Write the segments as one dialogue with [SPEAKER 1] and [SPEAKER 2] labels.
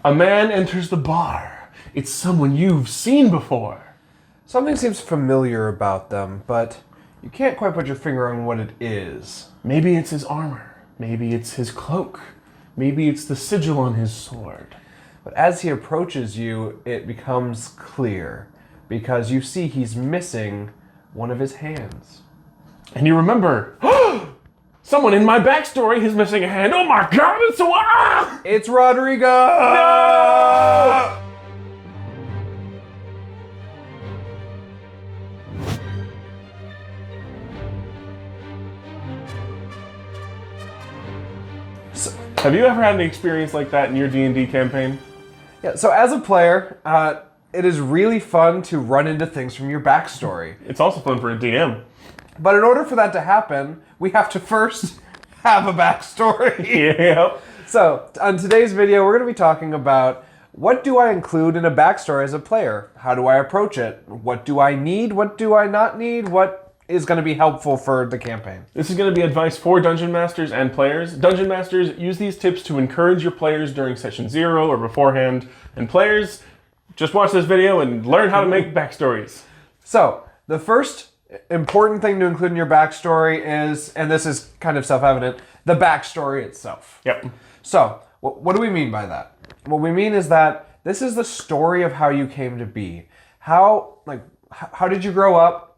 [SPEAKER 1] A man enters the bar. It's someone you've seen before.
[SPEAKER 2] Something seems familiar about them, but you can't quite put your finger on what it is.
[SPEAKER 1] Maybe it's his armor. Maybe it's his cloak. Maybe it's the sigil on his sword.
[SPEAKER 2] But as he approaches you, it becomes clear, because you see he's missing one of his hands.
[SPEAKER 1] And you remember, someone in my backstory is missing a hand. Oh my god, it's so...
[SPEAKER 2] It's Rodrigo!
[SPEAKER 1] No! Have you ever had an experience like that in your D&D campaign?
[SPEAKER 2] Yeah, so as a player, it is really fun to run into things from your backstory.
[SPEAKER 1] It's also fun for a DM.
[SPEAKER 2] But in order for that to happen, we have to first have a backstory.
[SPEAKER 1] Yeah.
[SPEAKER 2] So, on today's video, we're going to be talking about what do I include in a backstory as a player? How do I approach it? What do I need? What do I not need? What is going to be helpful for the campaign?
[SPEAKER 1] This is going to be advice for Dungeon Masters and players. Dungeon Masters, use these tips to encourage your players during session 0 or beforehand. And players, just watch this video and learn how to make backstories.
[SPEAKER 2] So, the first important thing to include in your backstory is, and this is kind of self-evident, the backstory itself.
[SPEAKER 1] Yep.
[SPEAKER 2] So, what do we mean by that? What we mean is that this is the story of how you came to be. How did you grow up?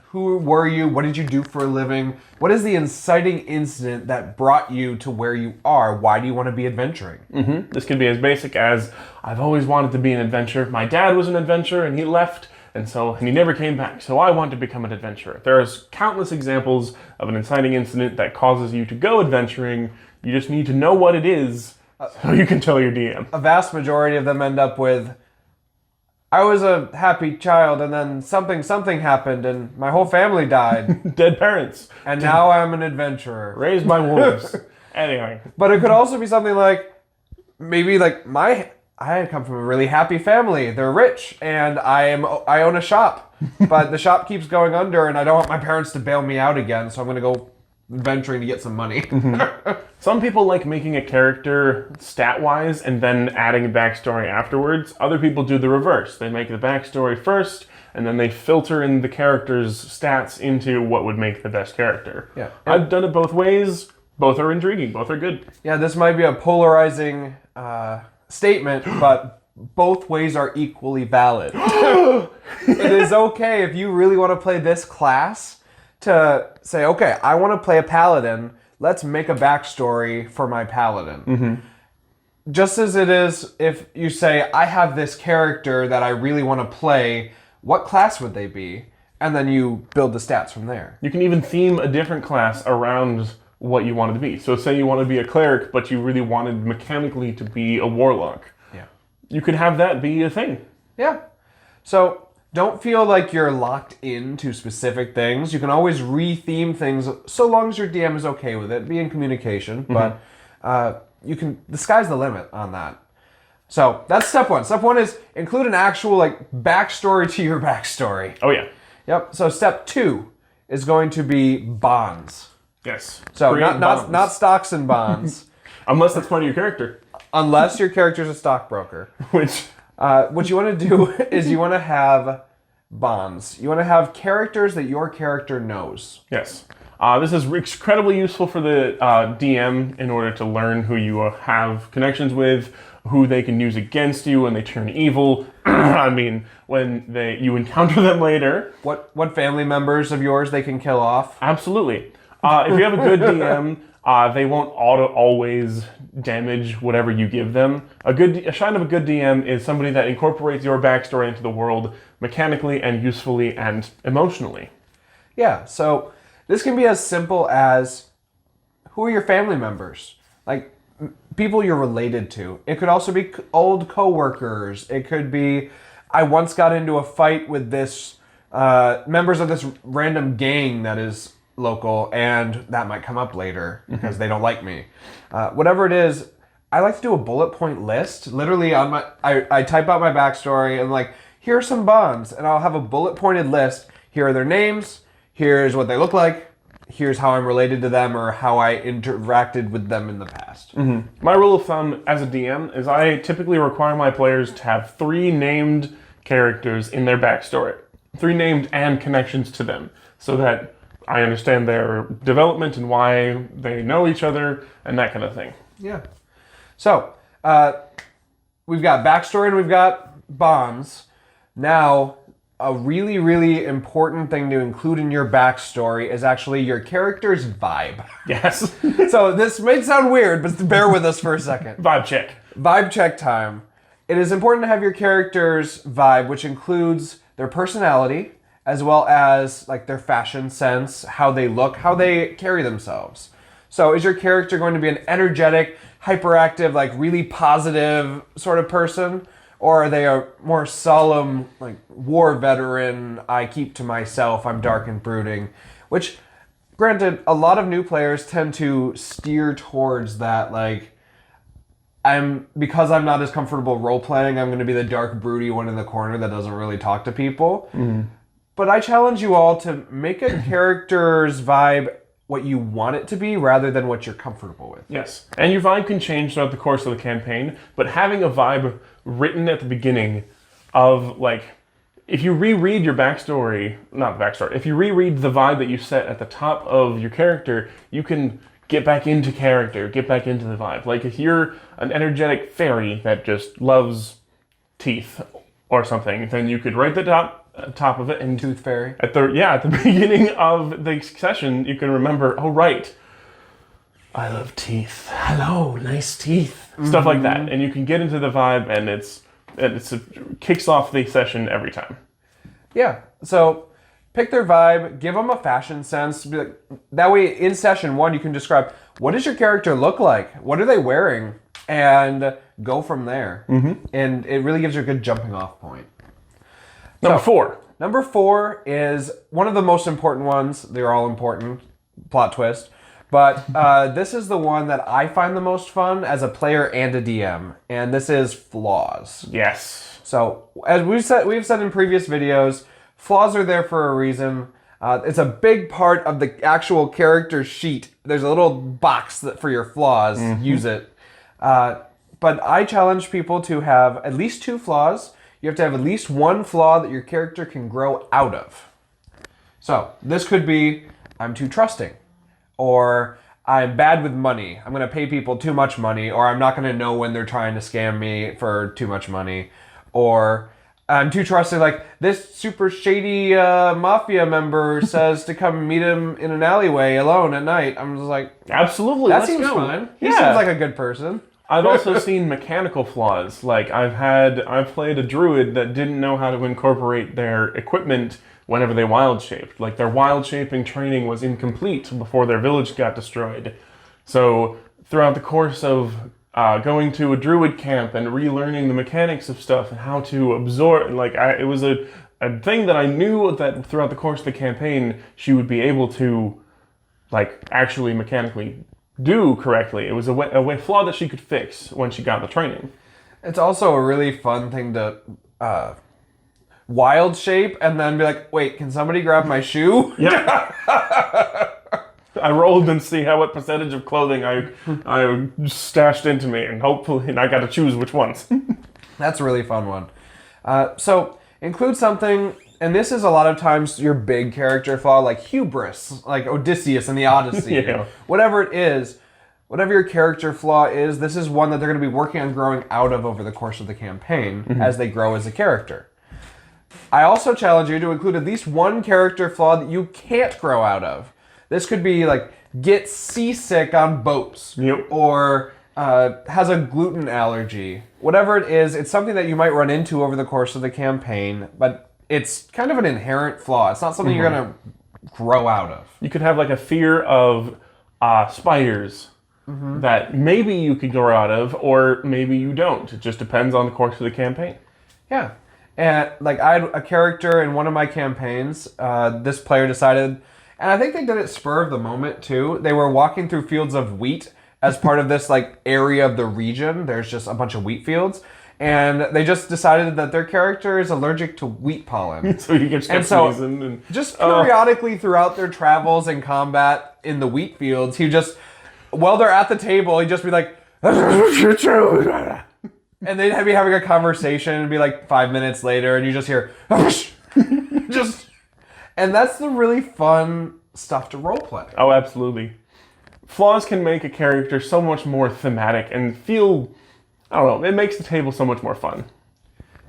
[SPEAKER 2] Who were you? What did you do for a living? What is the inciting incident that brought you to where you are? Why do you want to be adventuring?
[SPEAKER 1] This can be as basic as, I've always wanted to be an adventurer. My dad was an adventurer and he left, and he never came back, so I want to become an adventurer. There's countless examples of an inciting incident that causes you to go adventuring. You just need to know what it is so you can tell your DM.
[SPEAKER 2] A vast majority of them end up with, I was a happy child and then something happened and my whole family died.
[SPEAKER 1] Dead parents.
[SPEAKER 2] And now I'm an adventurer.
[SPEAKER 1] Raised by wolves. Anyway.
[SPEAKER 2] But it could also be something like, maybe like I come from a really happy family. They're rich and I own a shop. But the shop keeps going under and I don't want my parents to bail me out again, so I'm going to go adventuring to get some money.
[SPEAKER 1] Some people like making a character stat-wise and then adding a backstory afterwards. Other people do the reverse. They make the backstory first, and then they filter in the character's stats into what would make the best character.
[SPEAKER 2] Yeah.
[SPEAKER 1] I've done it both ways. Both are intriguing. Both are good.
[SPEAKER 2] Yeah, this might be a polarizing statement, but both ways are equally valid. It is okay if you really want to play this class to say, okay, I want to play a paladin. Let's make a backstory for my paladin. Just as it is if you say, I have this character that I really want to play, what class would they be? And then you build the stats from there.
[SPEAKER 1] You can even theme a different class around what you wanted to be. So say you want to be a cleric, but you really wanted mechanically to be a warlock.
[SPEAKER 2] Yeah.
[SPEAKER 1] You could have that be a thing.
[SPEAKER 2] Yeah. So don't feel like you're locked into specific things. You can always re-theme things so long as your DM is okay with it. Be in communication, but the sky's the limit on that. So that's step one. Step one is include an actual backstory to your backstory.
[SPEAKER 1] Oh yeah.
[SPEAKER 2] Yep. So step 2 is going to be bonds.
[SPEAKER 1] Yes.
[SPEAKER 2] So
[SPEAKER 1] Create bonds.
[SPEAKER 2] not stocks and bonds.
[SPEAKER 1] Unless that's part of your character.
[SPEAKER 2] Unless your character's a stockbroker.
[SPEAKER 1] Which...
[SPEAKER 2] what you want to do is you want to have bonds. You want to have characters that your character knows.
[SPEAKER 1] Yes. This is incredibly useful for the DM in order to learn who you have connections with, who they can use against you when they turn evil. I mean, when you encounter them later.
[SPEAKER 2] What family members of yours they can kill off.
[SPEAKER 1] Absolutely. If you have a good DM, they won't always damage whatever you give them. A sign of a good DM is somebody that incorporates your backstory into the world mechanically and usefully and emotionally.
[SPEAKER 2] Yeah, so this can be as simple as, who are your family members? Like, people you're related to. It could also be old coworkers. It could be, I once got into a fight with this members of this random gang that is local, and that might come up later because they don't like me. Whatever it is, I like to do a bullet point list. Literally, I type out my backstory and here are some bonds, and I'll have a bullet pointed list. Here are their names. Here's what they look like. here's how I'm related to them or how I interacted with them in the past.
[SPEAKER 1] My rule of thumb as a DM is I typically require my players to have 3 named characters in their backstory. 3 named and connections to them, so that I understand their development and why they know each other and that kind of thing.
[SPEAKER 2] Yeah. So, we've got backstory and we've got bonds. Now, a really, really important thing to include in your backstory is actually your character's vibe.
[SPEAKER 1] Yes.
[SPEAKER 2] So this may sound weird, but bear with us for a second.
[SPEAKER 1] Vibe check.
[SPEAKER 2] Vibe check time. It is important to have your character's vibe, which includes their personality, as well as like their fashion sense, how they look, how they carry themselves. So is your character going to be an energetic, hyperactive, like really positive sort of person? Or are they a more solemn, like, war veteran, I keep to myself, I'm dark and brooding? Which, granted, a lot of new players tend to steer towards that, like, because I'm not as comfortable role-playing, I'm going to be the dark, broody one in the corner that doesn't really talk to people. But I challenge you all to make a character's vibe what you want it to be rather than what you're comfortable with.
[SPEAKER 1] Yes. And your vibe can change throughout the course of the campaign, but having a vibe written at the beginning of, like, if you reread your backstory, not the backstory, if you reread the vibe that you set at the top of your character, you can get back into character, get back into the vibe. Like, if you're an energetic fairy that just loves teeth or something, then you could write the top of it and
[SPEAKER 2] Tooth fairy.
[SPEAKER 1] at the beginning of the session, you can remember, oh right, I love teeth. Hello, nice teeth. Stuff like that, and you can get into the vibe, and it kicks off the session every time.
[SPEAKER 2] Yeah. So pick their vibe, give them a fashion sense. Be like, that way, in session 1, you can describe what does your character look like, what are they wearing, and go from there. And it really gives you a good jumping off point.
[SPEAKER 1] Number 4.
[SPEAKER 2] Number 4 is one of the most important ones. They're all important. Plot twist. But this is the one that I find the most fun as a player and a DM. And this is flaws.
[SPEAKER 1] Yes.
[SPEAKER 2] So, as we've said in previous videos, flaws are there for a reason. It's a big part of the actual character sheet. There's a little box for your flaws. Use it. But I challenge people to have at least 2 flaws. You have to have at least 1 flaw that your character can grow out of. So, this could be, I'm too trusting. Or, I'm bad with money. I'm going to pay people too much money. Or, I'm not going to know when they're trying to scam me for too much money. Or, I'm too trusting. Like, this super shady mafia member says to come meet him in an alleyway alone at night. I'm just like,
[SPEAKER 1] absolutely,
[SPEAKER 2] that
[SPEAKER 1] let's
[SPEAKER 2] seems
[SPEAKER 1] go.
[SPEAKER 2] fine. He
[SPEAKER 1] Yeah.
[SPEAKER 2] seems like a good person.
[SPEAKER 1] I've also seen mechanical flaws. Like, I've played a druid that didn't know how to incorporate their equipment whenever they wild shaped. Like, their wild shaping training was incomplete before their village got destroyed. So throughout the course of going to a druid camp and relearning the mechanics of stuff and how to absorb, like, it was a thing that I knew that throughout the course of the campaign she would be able to, like, actually mechanically do correctly. It was a way flaw that she could fix when she got the training.
[SPEAKER 2] It's also a really fun thing to wild shape and then be like, wait, can somebody grab my shoe?
[SPEAKER 1] Yeah. I rolled and see what percentage of clothing I stashed into me, and hopefully I got to choose which ones.
[SPEAKER 2] That's a really fun one. So include something, and this is a lot of times your big character flaw, like hubris, like Odysseus in the Odyssey.
[SPEAKER 1] Yeah.
[SPEAKER 2] Whatever it is, whatever your character flaw is, this is one that they're going to be working on growing out of over the course of the campaign as they grow as a character. I also challenge you to include at least 1 character flaw that you can't grow out of. This could be like, get seasick on boats.
[SPEAKER 1] Yep.
[SPEAKER 2] Or has a gluten allergy. Whatever it is, it's something that you might run into over the course of the campaign, but it's kind of an inherent flaw. It's not something you're going to grow out of.
[SPEAKER 1] You could have like a fear of spiders that maybe you could grow out of, or maybe you don't. It just depends on the course of the campaign.
[SPEAKER 2] Yeah. And like, I had a character in one of my campaigns, this player decided, and I think they did it spur of the moment too. They were walking through fields of wheat as part of this like area of the region. There's just a bunch of wheat fields. and they just decided that their character is allergic to wheat pollen.
[SPEAKER 1] So he gets
[SPEAKER 2] And so,
[SPEAKER 1] sneezing and
[SPEAKER 2] just periodically throughout their travels and combat in the wheat fields, he just, while they're at the table, he'd just be like, and they'd be having a conversation and be like 5 minutes later, and you just hear, just, and that's the really fun stuff to roleplay.
[SPEAKER 1] Oh, absolutely. Flaws can make a character so much more thematic and feel, I don't know, it makes the table so much more fun.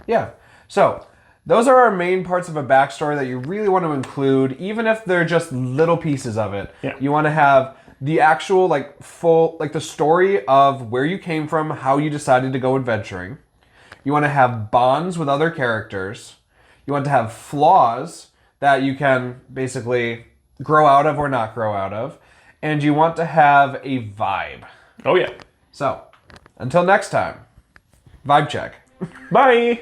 [SPEAKER 2] Yeah. So, those are our main parts of a backstory that you really want to include, even if they're just little pieces of it.
[SPEAKER 1] Yeah.
[SPEAKER 2] You want to have the actual, full, the story of where you came from, how you decided to go adventuring. You want to have bonds with other characters. You want to have flaws that you can basically grow out of or not grow out of. And you want to have a vibe.
[SPEAKER 1] Oh, yeah.
[SPEAKER 2] So, until next time, vibe check.
[SPEAKER 1] Bye!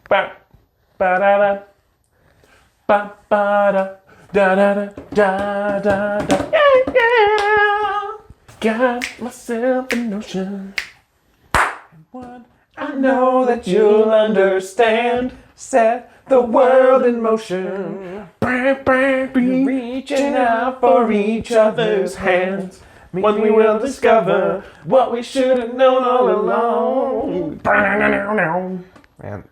[SPEAKER 1] Ba ba da da ba ba da da da da da da yeah yeah. Got myself a notion. One I know that you'll understand. Set the world in motion. Reaching out for each other's hands. When we will discover what we should have known all along.
[SPEAKER 2] Man.